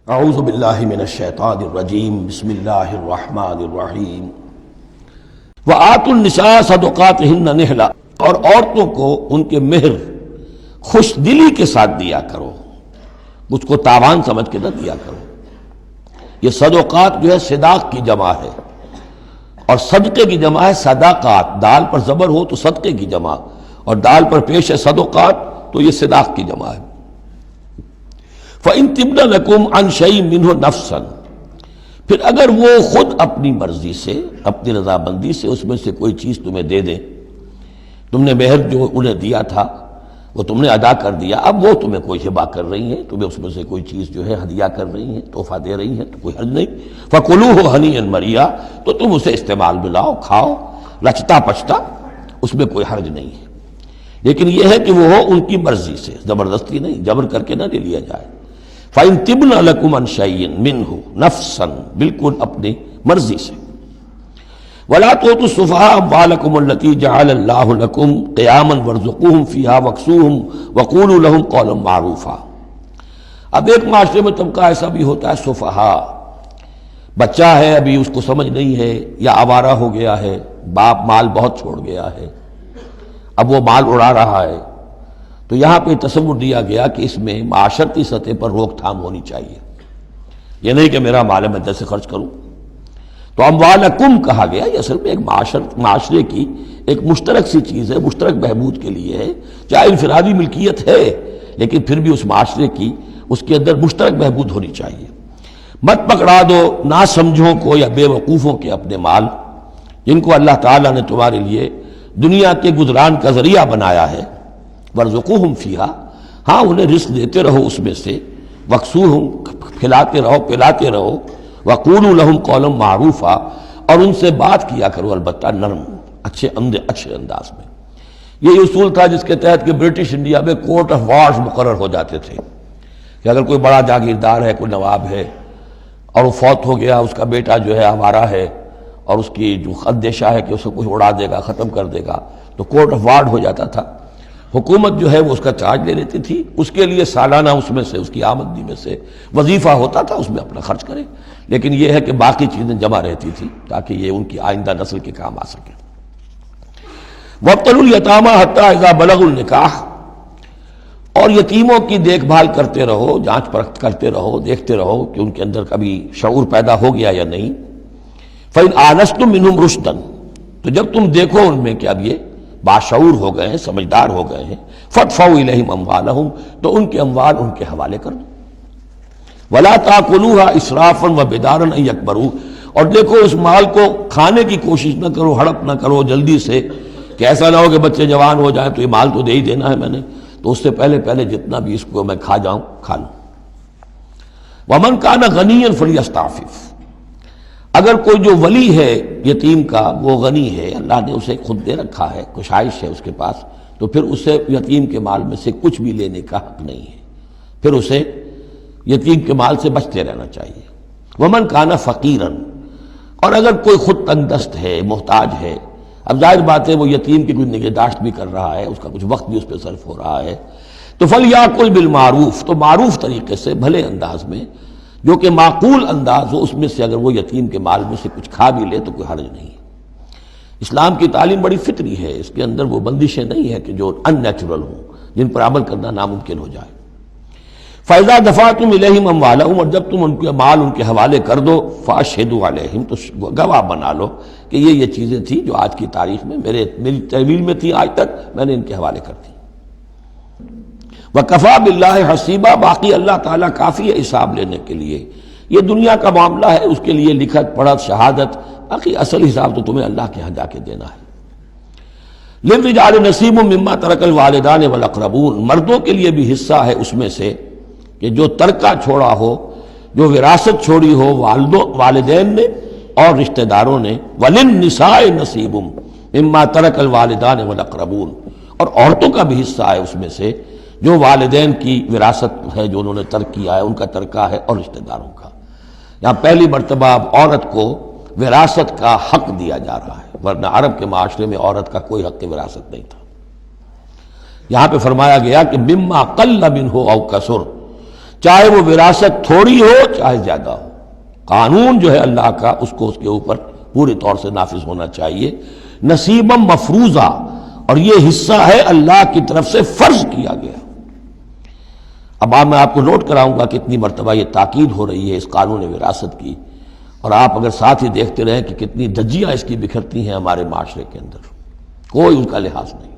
اعوذ باللہ من الشیطان الرجیم بسم اللہ الرحمن الرحیم وآتوا النساء صدقاتہن نحلا، اور عورتوں کو ان کے مہر خوش دلی کے ساتھ دیا کرو، مجھ کو تاوان سمجھ کے نہ دیا کرو۔ یہ صدقات جو ہے صداق کی جمع ہے، اور صدقے کی جمع ہے صداقات، دال پر زبر ہو تو صدقے کی جمع، اور دال پر پیش ہے صدقات تو یہ صداق کی جمع ہے۔ فَإِن تِبْنَ لَكُمْ عَنْ شَيْءٍ مِّنْهُ نَفْسًا، پھر اگر وہ خود اپنی مرضی سے، اپنی رضامندی سے اس میں سے کوئی چیز تمہیں دے دیں، تم نے مہر جو انہیں دیا تھا وہ تم نے ادا کر دیا، اب وہ تمہیں کوئی ہبہ کر رہی ہیں، تمہیں اس میں سے کوئی چیز جو ہے ہدیہ کر رہی ہیں، تحفہ دے رہی ہیں، تو کوئی حرج نہیں۔ فَكُلُوهُ هَنِيًّا مَرِيًّا، تو تم اسے استعمال میں لاؤ، کھاؤ لچتا پچتا، اس میں کوئی حرج نہیں ہے، لیکن یہ ہے کہ وہ ہو ان کی مرضی سے، زبردستی نہیں، جبر کر کے نہ لے لیا جائے۔ فَإِن تِبْنَ لَكُمْ عَنْ شَيْءٍ مِّنْهُ نَفْسًا، بالکل اپنی مرضی سے۔ وَلَا تُؤْتُوا السُّفَهَاءَ أَمْوَالَكُمُ الَّتِي جَعَلَ اللَّهُ لَكُمْ قِيَامًا وَارْزُقُوهُمْ فِيهَا وَاكْسُوهُمْ وَقُولُوا لَهُمْ قَوْلًا مَّعْرُوفًا۔ اب ایک معاشرے میں طبقہ ایسا بھی ہوتا ہے سفہاء، بچہ ہے ابھی اس کو سمجھ نہیں ہے، یا آوارہ ہو گیا ہے، باپ مال بہت چھوڑ گیا ہے، اب وہ مال اڑا رہا ہے، تو یہاں پہ تصور دیا گیا کہ اس میں معاشرتی سطح پر روک تھام ہونی چاہیے، یہ نہیں کہ میرا مال ہے میں جیسے خرچ کروں۔ تو اموالکم کہا گیا، یہ اصل میں ایک معاشرے کی ایک مشترک سی چیز ہے، مشترک بہبود کے لیے ہے، چاہے انفرادی ملکیت ہے لیکن پھر بھی اس معاشرے کی اس کے اندر مشترک بہبود ہونی چاہیے۔ مت پکڑا دو ناسمجھوں کو یا بے وقوفوں کے اپنے مال، جن کو اللہ تعالیٰ نے تمہارے لیے دنیا کے گزران کا ذریعہ بنایا ہے۔ وَارْزُقُوهُمْ فِيهَا، ہاں انہیں رزق دیتے رہو اس میں سے، وَاكْسُوهُمْ کھلاتے رہو پلاتے رہو، وَقُولُوا لَهُمْ قَوْلًا مَّعْرُوفًا، اور ان سے بات کیا کرو البتہ نرم اچھے انداز میں۔ یہ اصول تھا جس کے تحت کہ برٹش انڈیا میں کورٹ آف وارز مقرر ہو جاتے تھے، کہ اگر کوئی بڑا جاگیردار ہے، کوئی نواب ہے، اور وہ فوت ہو گیا، اس کا بیٹا جو ہے آوارہ ہے، اور اس کی جو اندیشہ ہے کہ اسے کوئی اڑا دے گا، ختم کر دے گا، تو کورٹ آف وارز ہو جاتا تھا، حکومت جو ہے وہ اس کا چارج لے لیتی تھی، اس کے لیے سالانہ اس میں سے، اس کی آمدنی میں سے وظیفہ ہوتا تھا، اس میں اپنا خرچ کرے، لیکن یہ ہے کہ باقی چیزیں جمع رہتی تھی تاکہ یہ ان کی آئندہ نسل کے کام آ سکے۔ وَابْتَلُوا الْيَتَامَىٰ حَتَّىٰ إِذَا بَلَغُوا النِّكَاحَ، اور یتیموں کی دیکھ بھال کرتے رہو، جانچ پرکھ کرتے رہو، دیکھتے رہو کہ ان کے اندر کبھی شعور پیدا ہو گیا یا نہیں۔ فَإِنْ آنَسْتُم مِّنْهُمْ رُشْدًا، تو جب تم دیکھو ان میں کہ اب یہ باشعور ہو گئے ہیں، سمجھدار ہو گئے ہیں، فَادْفَعُوا إِلَيْهِمْ أَمْوَالَهُمْ، تو ان کے اموال ان کے حوالے کر دو۔ وَلَا تَأْكُلُوهَا إِسْرَافًا وَبِدَارًا أَن يَكْبَرُوا، اور دیکھو اس مال کو کھانے کی کوشش نہ کرو، ہڑپ نہ کرو جلدی سے، کہ ایسا نہ ہو کہ بچے جوان ہو جائیں تو یہ مال تو دے ہی دینا ہے میں نے، تو اس سے پہلے جتنا بھی اس کو میں کھا جاؤں کھا لوں۔ وَمَنْ كَانَ غَنِيًّا فَلْيَسْتَعْفِفْ، اگر کوئی جو ولی ہے یتیم کا وہ غنی ہے، اللہ نے اسے خود دے رکھا ہے، کشائش ہے اس کے پاس، تو پھر اسے یتیم کے مال میں سے کچھ بھی لینے کا حق نہیں ہے، پھر اسے یتیم کے مال سے بچتے رہنا چاہیے۔ وَمَنْ كَانَ فَقِيرًا، اور اگر کوئی خود تنگ دست ہے، محتاج ہے، اب ظاہر بات ہے وہ یتیم کی کوئی نگہداشت بھی کر رہا ہے، اس کا کچھ وقت بھی اس پہ صرف ہو رہا ہے، تو فَلْيَأْكُلْ بِالْمَعْرُوفِ، تو معروف طریقے سے، بھلے انداز میں، جو کہ معقول انداز ہو، اس میں سے اگر وہ یتیم کے مال میں سے کچھ کھا بھی لے تو کوئی حرج نہیں ہے۔ اسلام کی تعلیم بڑی فطری ہے، اس کے اندر وہ بندشیں نہیں ہیں کہ جو ان نیچرل ہوں، جن پر عمل کرنا ناممکن ہو جائے۔ فَإِذَا دَفَعْتُمْ إِلَيْهِمْ أَمْوَالَهُمْ، اور جب تم ان کے مال ان کے حوالے کر دو، فَأَشْهِدُوا عَلَيْهِمْ، تو گواہ بنا لو کہ یہ چیزیں تھیں جو آج کی تاریخ میں میری تحویل میں تھی، آج تک میں نے ان کے حوالے کر دی۔ وَكَفَىٰ بِاللَّهِ حَسِيبًا، باقی اللہ تعالیٰ کافی ہے حساب لینے کے لیے، یہ دنیا کا معاملہ ہے، اس کے لیے لکھت پڑھت شہادت، باقی اصل حساب تو تمہیں اللہ کے ہاں جا کے دینا ہے۔ لِلرِّجَالِ نَصِيبٌ مِّمَّا تَرَكَ الْوَالِدَانِ وَالْأَقْرَبُونَ، مردوں کے لیے بھی حصہ ہے اس میں سے کہ جو ترکہ چھوڑا ہو، جو وراثت چھوڑی ہو والدین نے اور رشتہ داروں نے۔ وَلِلنِّسَاءِ نَصِيبٌ مِّمَّا تَرَكَ الْوَالِدَانِ وَالْأَقْرَبُونَ، اور عورتوں کا بھی حصہ ہے اس میں سے جو والدین کی وراثت ہے، جو انہوں نے ترک کیا ہے، ان کا ترکہ ہے، اور رشتہ داروں کا۔ یہاں پہلی مرتبہ عورت کو وراثت کا حق دیا جا رہا ہے، ورنہ عرب کے معاشرے میں عورت کا کوئی حق وراثت نہیں تھا۔ یہاں پہ فرمایا گیا کہ مما قل منہ او کثر، چاہے وہ وراثت تھوڑی ہو چاہے زیادہ ہو، قانون جو ہے اللہ کا اس کو اس کے اوپر پورے طور سے نافذ ہونا چاہیے، نصیبا مفروضہ، اور یہ حصہ ہے اللہ کی طرف سے فرض کیا گیا۔ اب میں آپ کو نوٹ کراؤں گا کتنی مرتبہ یہ تاکید ہو رہی ہے اس قانون وراثت کی، اور آپ اگر ساتھ ہی دیکھتے رہیں کہ کتنی دھجیاں اس کی بکھرتی ہیں ہمارے معاشرے کے اندر، کوئی ان کا لحاظ نہیں۔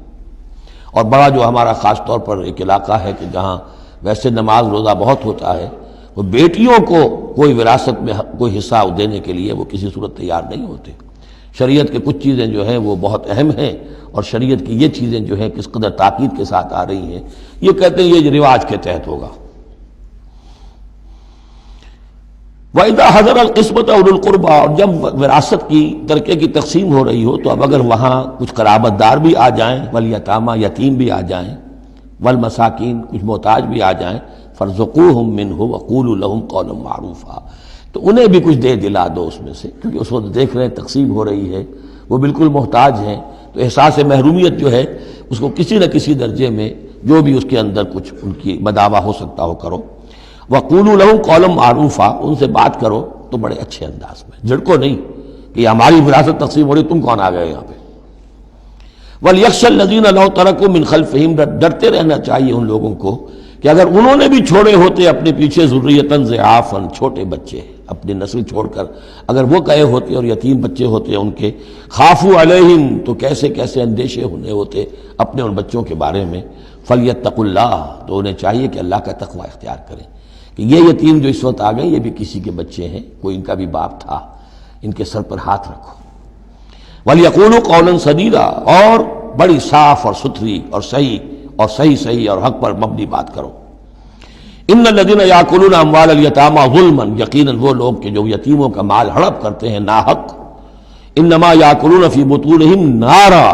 اور بڑا جو ہمارا خاص طور پر ایک علاقہ ہے کہ جہاں ویسے نماز روزہ بہت ہوتا ہے، وہ بیٹیوں کو کوئی وراثت میں کوئی حصہ دینے کے لیے وہ کسی صورت تیار نہیں ہوتے۔ شریعت کے کچھ چیزیں جو ہیں وہ بہت اہم ہیں، اور شریعت کی یہ چیزیں جو ہیں کس قدر تاکید کے ساتھ آ رہی ہیں، یہ کہتے ہیں یہ رواج کے تحت ہوگا۔ وَإِذَا حَضَرَ الْقِسْمَةَ أُولُو الْقُرْبَى، اور جب وراثت کی ترکے کی تقسیم ہو رہی ہو تو اب اگر وہاں کچھ قرابت دار بھی آ جائیں، والیتامى، یتیم بھی آ جائیں، والمساکین، کچھ محتاج بھی آ جائیں، فارزقوہم منہ وقولوا لہم قولا معروفا، تو انہیں بھی کچھ دے دلا دو اس میں سے، کیونکہ اس وقت دیکھ رہے ہیں تقسیم ہو رہی ہے، وہ بالکل محتاج ہیں، تو احساس محرومیت جو ہے اس کو کسی نہ کسی درجے میں جو بھی اس کے اندر کچھ ان کی بداوا ہو سکتا ہو کرو۔ وقولوا لہم قولا معروفا، ان سے بات کرو تو بڑے اچھے انداز میں، جھڑکو نہیں کہ یہ ہماری وراثت تقسیم ہو رہی، تم کون آ گئے یہاں پہ۔ وَلْيَخْشَ الَّذِينَ لَوْ تَرَكُوا مِنْ خَلْفِهِمْ، ڈرتے رہنا چاہیے ان لوگوں کو کہ اگر انہوں نے بھی چھوڑے ہوتے اپنے پیچھے ذُرِّيَّةً ضِعَافًا، چھوٹے بچے، اپنی نسل چھوڑ کر اگر وہ گئے ہوتے اور یتیم بچے ہوتے ان کے، خافوا علیہم، تو کیسے کیسے اندیشے ہونے ہوتے اپنے ان بچوں کے بارے میں، فلیتقوا اللہ، تو انہیں چاہیے کہ اللہ کا تقوی اختیار کریں کہ یہ یتیم جو اس وقت آ گئے یہ بھی کسی کے بچے ہیں، کوئی ان کا بھی باپ تھا، ان کے سر پر ہاتھ رکھو۔ وَلْيَقُولُوا قَوْلًا سَدِيدًا، اور بڑی صاف اور ستھری اور صحیح اور حق پر مبنی بات کرو۔ ان الذین یاکلون اموال الیتامی ظلما، یقیناً وہ لوگ کہ جو یتیموں کا مال ہڑپ کرتے ہیں ناحق، انما یاکلون فی بطونہم نارا،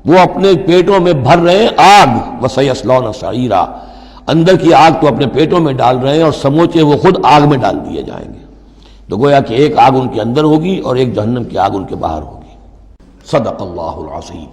وہ اپنے پیٹوں میں بھر رہے ہیں آگ، وسیصلون سعیرا، اندر کی آگ تو اپنے پیٹوں میں ڈال رہے ہیں اور سموچے وہ خود آگ میں ڈال دیے جائیں گے۔ تو گویا کہ ایک آگ ان کے اندر ہوگی اور ایک جہنم کی آگ ان کے باہر ہوگی۔ صدق اللہ العظیم۔